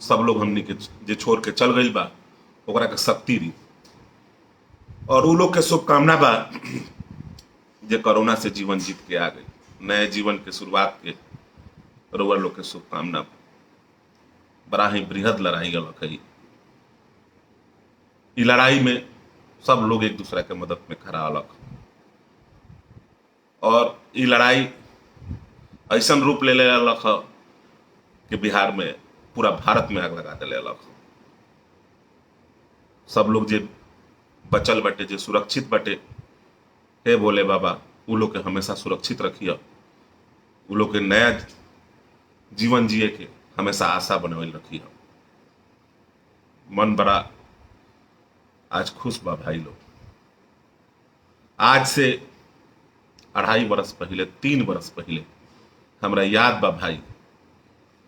सब लोग हमनी के जे छोड़ के चल गई बा ओकरा के शक्ति दी। और उ लोग के शुभकामना बा जे कोरोना से जीवन जीत के आ गई, नए जीवन के शुरुआत के रउआ लोग के शुभकामना बा। बड़ा ही बृहद लड़ाई अलग है। ई लड़ाई में सब लोग एक दूसरे के मदद में खड़ा अलग, और ई लड़ाई ऐसा रूप ले ले अलग है कि बिहार में पूरा भारत में आग लगा दिले अलग। सब लोग जे बचल बटे, जे सुरक्षित बटे, हे बोले बाबा उ लोग के हमेशा सुरक्षित रखिए, उ लोग के नया जीवन जिए के हमेशा आशा बनवल रखिए। मन बड़ा आज खुश बा भाई लोग। आज से 2.5 बरस पहले, 3 बरस पहले हमरा याद बा भाई,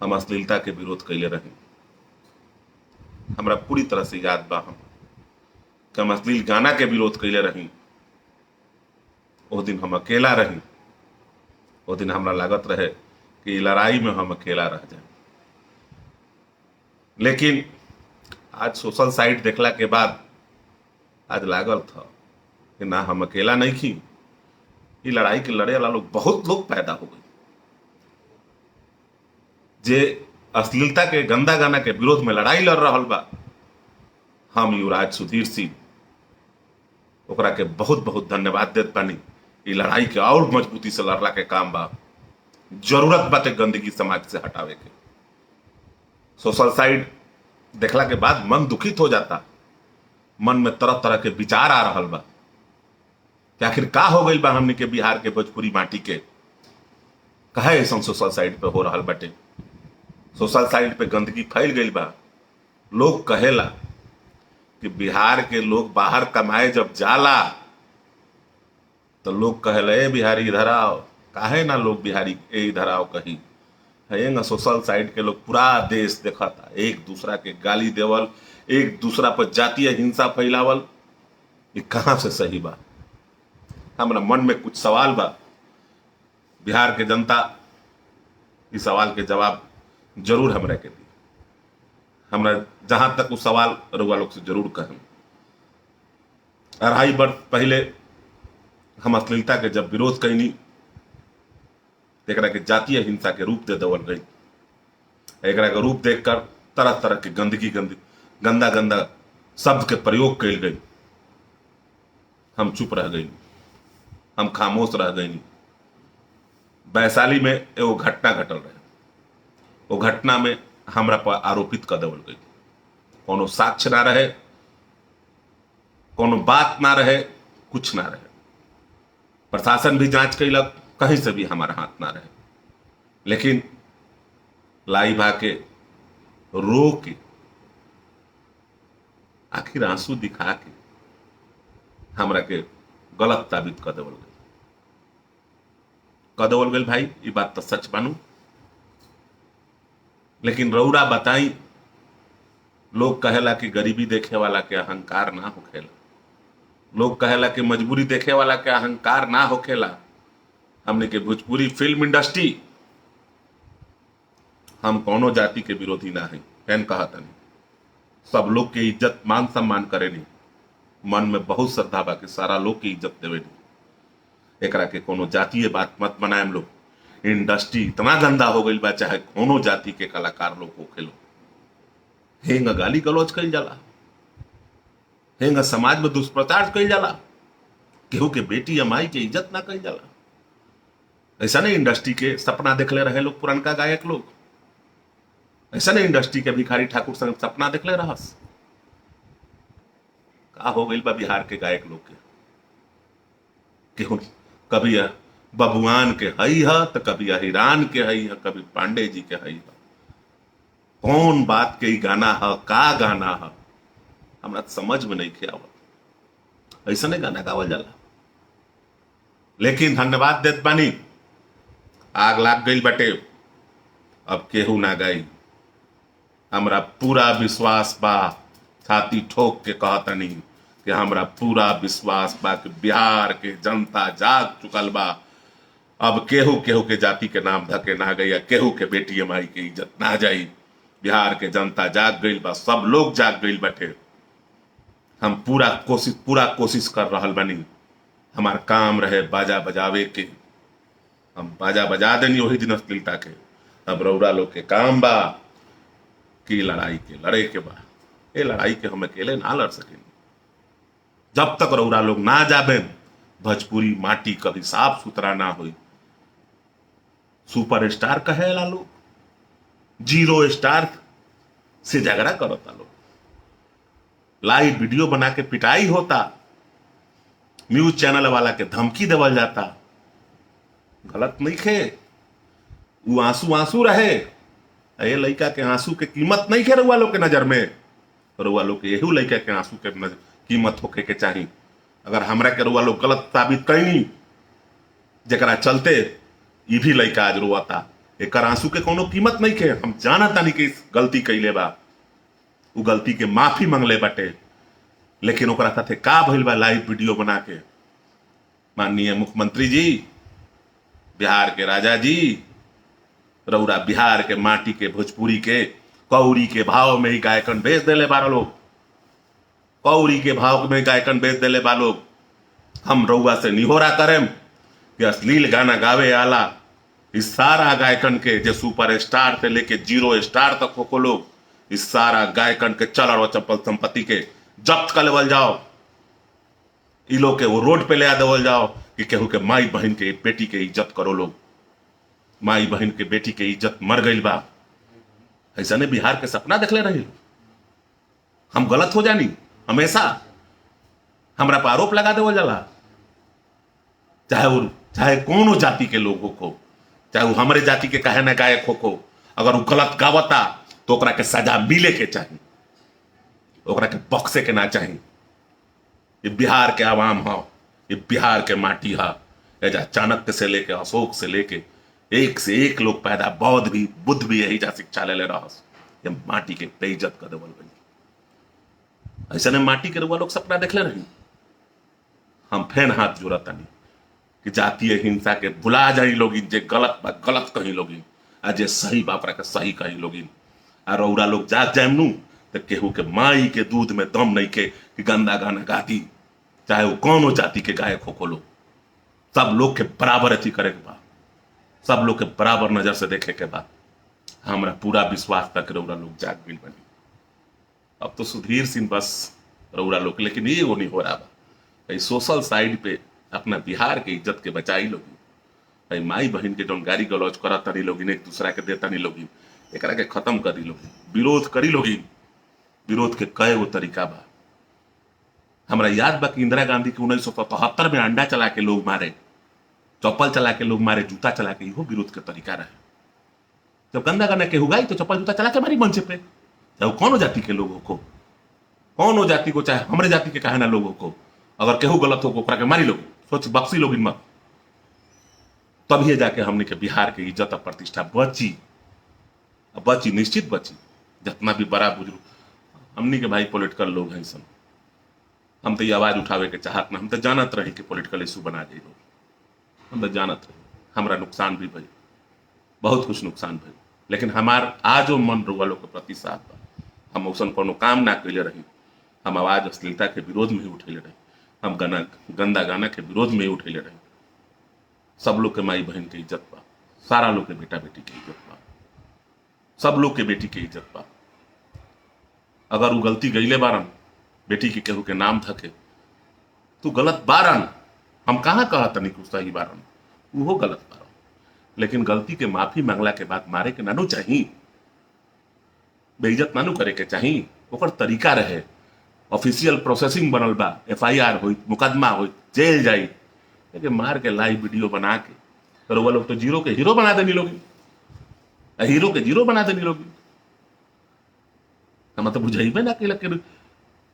हम अश्लीलता के विरोध कैले रही। हमरा पूरी तरह से याद बा हम अश्लील गाना के विरोध कैले रही। उस दिन हम अकेला रही। उस दिन हमरा लागत रहे कि लड़ाई में हम अकेला रह जाए। लेकिन आज सोशल साइट देखला के बाद आज लागल था कि ना, हम अकेला नहीं थी। ये लड़ाई के लड़े वाला लोग, बहुत लोग पैदा हो गए जे अश्लीलता के गंदा गाना के विरोध में लड़ाई लड़ रहा बा। हम युवराज सुधीर सिंह ओकरा के बहुत बहुत धन्यवाद देत बानी। ये लड़ाई के और मजबूती से लड़ला के काम बा। जरूरत बाटे गंदगी समाज से हटावे के। सोशल साइट देखला के बाद मन दुखित हो जाता, मन में तरह तरह के विचार आ रहा बा कि आखिर का हो गई बा हमने के बिहार के भोजपुरी माटी के। कहे ऐसा सोशल साइट पे हो रहा बाटे। सोशल साइट पे गंदगी फैल गई बा। लोग कहेला कि बिहार के लोग बाहर कमाए जब जाला तो लोग कहेला ए बिहारी इधर आओ। काहे ना लोग बिहारी ए इधर आओ कही है ना। सोशल साइट के लोग पूरा देश देखा था, एक दूसरा के गाली देवल, एक दूसरा पर जातीय हिंसा फैलावल, ये कहाँ से सही बा। हमारा मन में कुछ सवाल बा। बिहार के जनता इस सवाल के जवाब जरूर हमरा के दी। हमरा जहां तक उस सवाल रउआ लोग से जरूर कहम। 2.5 वर्ष पहले हम अश्लीलता के जब विरोध कैनी, एकरा के जातीय हिंसा के रूप दे देवल गई। एकरा के रूप देखकर तरह तरह के गंदा गंदा शब्द के प्रयोग कैल गई। हम चुप रह गई, हम खामोश रह गई। वैशाली में एगो घटना घटल रहे। वो घटना में हमरा पर आरोपित कर देवल गई। कोनो साक्ष्य ना रहे, कोनो बात ना रहे, कुछ ना रहे। प्रशासन भी जांच कैलक, कहीं से भी हमारा हाथ ना रहे। लेकिन लाई भा के, रो के, आखिर आंसू दिखा के हमरा के गलत साबित कर देवल गई। भाई ये बात तो सच मानू। लेकिन रउरा बताई, लोग कहेला कि गरीबी देखे वाला के अहंकार ना होखेला। लोग कहेला कि मजबूरी देखे वाला के अहंकार ना होखेला। हमने के भोजपुरी फिल्म इंडस्ट्री, हम कोनो जाति के विरोधी ना है। फैन कहता नहीं, सब लोग के इज्जत मान सम्मान करे नहीं। मन में बहुत श्रद्धा बा कि सारा लोग की इज्जत देवे नहीं। एकरा के कोनो जातीय बात मत बनाएम। लोग इंडस्ट्री इतना गंदा हो गई बा, चाहे कोनो जाति के कलाकार लोग होखे लो, हेंगा गाली गलौज कइल जाला, हेंगा समाज में दुष्प्रचार कइल जाला, केहू के बेटी या माई के इज्जत ना कइल जाला। ऐसा नहीं इंडस्ट्री के सपना देखले रहे लोग, पुरनका गायक लोग। ऐसा नहीं इंडस्ट्री के भिखारी ठाकुर संग सपना देखले रहस। का हो गई बा बिहार के गायक लोग के। केहू कभी बबुआन के हई है, तो कभी अहिरान के हई है, कभी पांडे जी के हई है। कौन बात के गाना है, का गाना है, हमरा समझ में नहीं आवत। ऐसा नहीं गाना गावल जाला। लेकिन धन्यवाद देत बानी, आग लाग गई बटे, अब केहू ना गाई। हमरा पूरा विश्वास बा, छाती ठोक के कहतनी कि हमरा पूरा विश्वास बा कि बिहार के जनता जाग चुकल बा। अब केहू केहू के जाति के नाम धके ना गई, केहू के बेटी माई के इज्जत ना जाई। बिहार के जनता जाग गई बा, सब लोग जाग गई बैठे। हम पूरा कोशिश कर रहल बनी। हमार काम रहे बाजा बजावे के, हम बाजा बजा देनी वही दिन अश्लीलता के। अब रउरा लोग के काम बा कि लड़ाई के लड़े के बा। ये लड़ाई के हम अकेले ना लड़ सकेंगे। जब तक रउरा लोग ना जाबे भोजपुरी माटी कभी साफ सुथरा ना हुई। सुपरस्टार कहेला लोग, 0 स्टार से झगड़ा करता लोग। लाइव वीडियो बना के पिटाई होता, न्यूज चैनल वाला के धमकी देवल जाता। गलत नहीं खे, वो आंसू आंसू रहे। ये लड़का के आंसू के कीमत नहीं खे रउआ लोग के नजर में। रउआ लोग के यही लड़का के आंसू के कीमत होके के चाहिए। अगर हमरा के रउआ लोग गलत साबित कैनी, जरा चलते ये भी लड़का आज रोता, एक आंसू के कोनो कीमत नहीं खे। हम जानता नहीं कि गलती कैले बा, वो गलती के माफी मांगले बाटे। लेकिन ओकरा साथे का भइल बा लाइव वीडियो बना के। माननीय मुख्यमंत्री जी, बिहार के राजा जी, रउरा बिहार के माटी के भोजपुरी के कौड़ी के भाव में ही गायकन बेच देले बारा लोग। कौड़ी के भाव में गायकन बेच देले बा लोग। हम रउआ से निहोरा करें कि अश्लील गाना गावे आला इस सारा गायकन के, जो सुपरस्टार से लेके 0 स्टार तक हो को लोग, इस सारा गायकन के चल और चप्पल संपत्ति के जब्त कर लेवल जाओ। इ लोग के वो रोड पे ले आ देवल जाओ कि केहू के माई बहन के बेटी के इज्जत करो लोग। माई बहन के बेटी के इज्जत मर गई बा। ऐसा ने बिहार के सपना देखले रही। हम गलत हो जानी, हमेशा हमरा पर आरोप लगा देवल जाला। चाहे कोनो जाति के लोग हो, चाहे वो हमारे जाति के काहे ना गायक हो, अगर वो गलत गावता तो ओकरा के सजा मिले के चाहिए, ओकरा के बक्से के ना चाहिए। ये बिहार के आवाम हो, ये बिहार के माटी है। एजा चाणक्य से लेके अशोक से लेके एक से एक लोग पैदा, बौद्ध भी बुद्ध भी यही जा शिक्षा ले रहस। ये माटी के बेइज्जत कर देवल गई। ऐसा ने माटी के रुआ लोग सपना देखले रही। हम फेन हाथ जोड़तानी कि जातीय हिंसा के भुला जाई लोग, जे गलत बा गलत कहीं लोग, आ जे सही बाप के सही कहीं लोग। आ रउरा लोग जाग जाए नू तो केहू के माई के दूध में दम नहीं के कि गंदा गाना गाती, चाहे वो कौनो जाति के गायक हो लोग। सब लोग के बराबर अथी करे के बा, सब लोग के बराबर नजर से देखे के बा। हमरा पूरा विश्वास तक रउरा लोग जाग गई बनी। अब तो सुधीर सिंह बस रउरा लोग, लेकिन ये वो नहीं हो रहा बा। सोशल साइड पे अपना बिहार के इज्जत के बचाई लोगी। माई बहन के जौन गाड़ी गलौज करा तनी लोगी, एक दूसरा के देता नहीं लोगी, एकरा के खत्म कर दी लोगी, विरोध करी लोगी। विरोध के कई गो तरीका बा। हमरा याद बा कि इंदिरा गांधी के 1977 में अंडा चला के लोग मारे, चप्पल चला के लोग मारे, जूता चला के, इहो विरोध के तरीका रहे। जब गंदा गाना के हुगाई तो चप्पल जूता चला के मारी मंच पे, चाहे कौनो जाति के लोगों को, कौनो जाति को, चाहे हमारे जाति के कहे ना लोगों को, अगर केहू गलत हो ओकरा के मारी लोग, सोच बख्शी लोग मत। तभी जाके हमने के बिहार के इज्जत और प्रतिष्ठा बची, बची, निश्चित बची। जितना भी बड़ा बुजुर्ग हमने के भाई पॉलिटिकल लोग हैं सन, हम तो ये आवाज उठावे के चाहत ना, हम तो जानत रही कि पॉलिटिकल इशू बना जाए लोग, हम तो जानत रही। हमारा नुकसान भी भाई, बहुत कुछ नुकसान भाई, लेकिन हमार आज मन रुआ लोग के प्रति साथ बा। हम औसन कोनो काम ना कैले रही। हम आवाज अश्लीलता के विरोध में ही उठेले रही, हम गंदा गाना के विरोध में ही उठेले रही। सब लोग के माई बहन के इज्जत बा, सारा लोग के बेटा बेटी के इज्जत बा, सब लोग के बेटी के इज्जत बा। अगर वो गलती गईले बारन, बेटी के केहू के नाम धके तो गलत बारन, हम कहाँ कहा तनी कुछ सही बारन, वो गलत बारन। लेकिन गलती के माफी मांगला के बाद मारे के नानू चाहिए, बेइज्जत नानू करे के चाहिए। ओकर तरीका रहे, ऑफिशियल प्रोसेसिंग बनल बा, FIR हो, मुकदमा हो, जेल जाई। लेकिन मार के लाइव वीडियो बना के तो वो लोग तो जीरो के हीरो बना देनी लोगी, हीरो के जीरो बना देनी लोगी। हम तो बुझेबे ना कि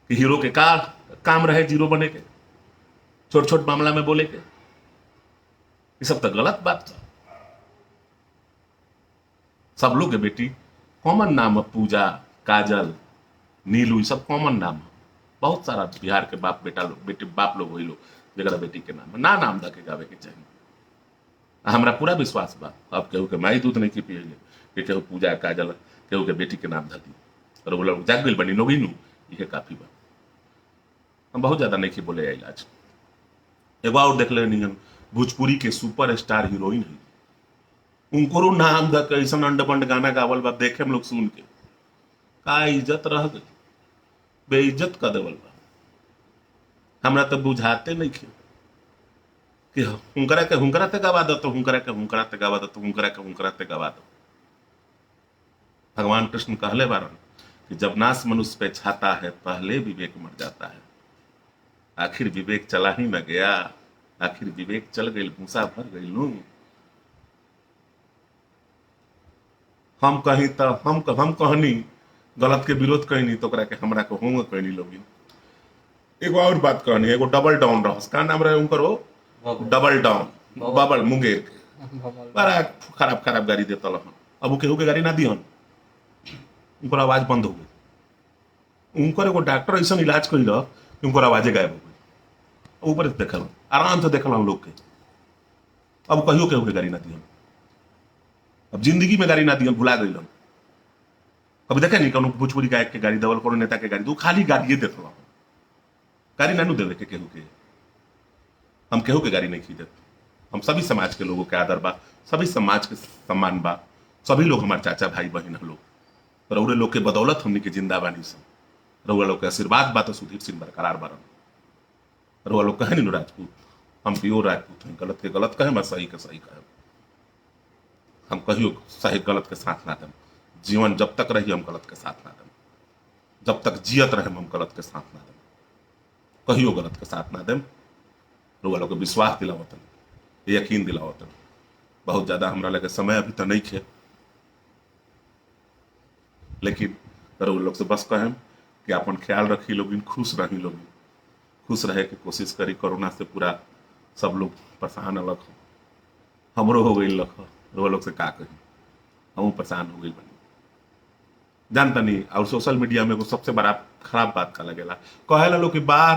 हीरो के का काम रहे जीरो बने के, छोट छोट मामला में बोले के। ये सब तो गलत बात था। सब लोग के बेटी कॉमन नाम है, पूजा, काजल, नीलू, सब कॉमन नाम है। बहुत सारा बिहार के बाप बेटा लोग, बेटे बाप लोग वही लोग जरा बेटी के नाम है ना, नाम धके गावे के चाहिए। हमरा पूरा विश्वास बा। अब केहू के माई दूध नहीं की पिए कि केहू पूजा काजल केहू के बेटी के नाम धदी और वो लोग जाग गई बनी लोग ही ये काफी बा। हम बहुत ज्यादा नहीं बोले इलाज। एगो और देख लेनी हम भोजपुरी के सुपर स्टार हीरोइन है, उनको नाम द कैसन अंड बंड गाना गावल बा, देखे हम लोग सुन के का इज्जत रह गई, बेइज्जत कर देवल बा। हमरा तो बुझाते नहीं खे कि हुंकरा के हुंकरा ते गवा दो, तो हुंकरा के हुंकरा ते गवा दो, तो हुंकरा के हुंकरा ते गवा दो। भगवान कृष्ण कहले बारन कि जब नाश मनुष्य पे छाता है पहले विवेक मर जाता है। आखिर विवेक चला ही न गया, आखिर विवेक चल गई, भूसा भर गई लू। हम कहीं तो हम कहनी गलत के विरोध कहनी तो के हमरा के होंगे कहनी लोगी। एगो और बात कहनी, एगो डबल डाउन रहस, का नाम रहे उनकर वो डबल डाउन, बबल मुंगेर के बड़ा खराब खराब गाड़ी देता हन। अब वो केहू के गाड़ी ना दिहन, उनकर आवाज बंद हो गई। उनकर एगो डॉक्टर ऐसा इलाज कैल कि उनकर आवाजे गायब हो गई। ऊपर देखल आराम से देखल हम लोग के। अब कहियो केहू के गाड़ी ना दिहन, अब जिंदगी में गाड़ी ना दिहन, भुला गई। कभी देखे नहीं कौन भोजपुरी गायक के गाड़ी देवल, कोनो नेता के गाड़ी, तो खाली गाड़िए देते गाड़ी नानू देवे के केहू के। हम केहू के गाड़ी नहीं खरीदत। हम सभी समाज के लोगों के आदर बा, सभी समाज के सम्मान बा, सभी लोग हमारे चाचा भाई बहन हम लोग, रउरे लोग के बदौलत हमनी के जिंदा बानी सब। रउआ लोग के आशीर्वाद बा तो सुधीर सिंह बरकरार बारन। रउआ लोग कहे नहीं राजपूत, हम प्योर राजपूत हैं, गलत के गलत कहे, मैं सही के सही कहे। हम कहियो सही गलत के साथ ना दें। जीवन जब तक रही हम गलत के साथ ना दें, जब तक जियत रहे हम गलत के साथ ना दें, कहियो गलत के साथ ना दें। रउआ लोग के विश्वास दिलावतन, यकीन दिलावतन। बहुत ज्यादा हमरा लगे समय अभी तो नहीं खे, लेकिन रउआ लोग से बस कहें कि अपन ख्याल रखी लोगिन, खुश रही लोगिन, खुश रहे की कोशिश करी। कोरोना से पूरा सब लोग परेशान अलग हो, हमरो हो गई लख। रउआ लोग से का कही, हम परेशान हो गई बनी जानता नहीं। और सोशल मीडिया में सबसे बड़ा खराब बात का लगेला, कहे लोग कि बाहर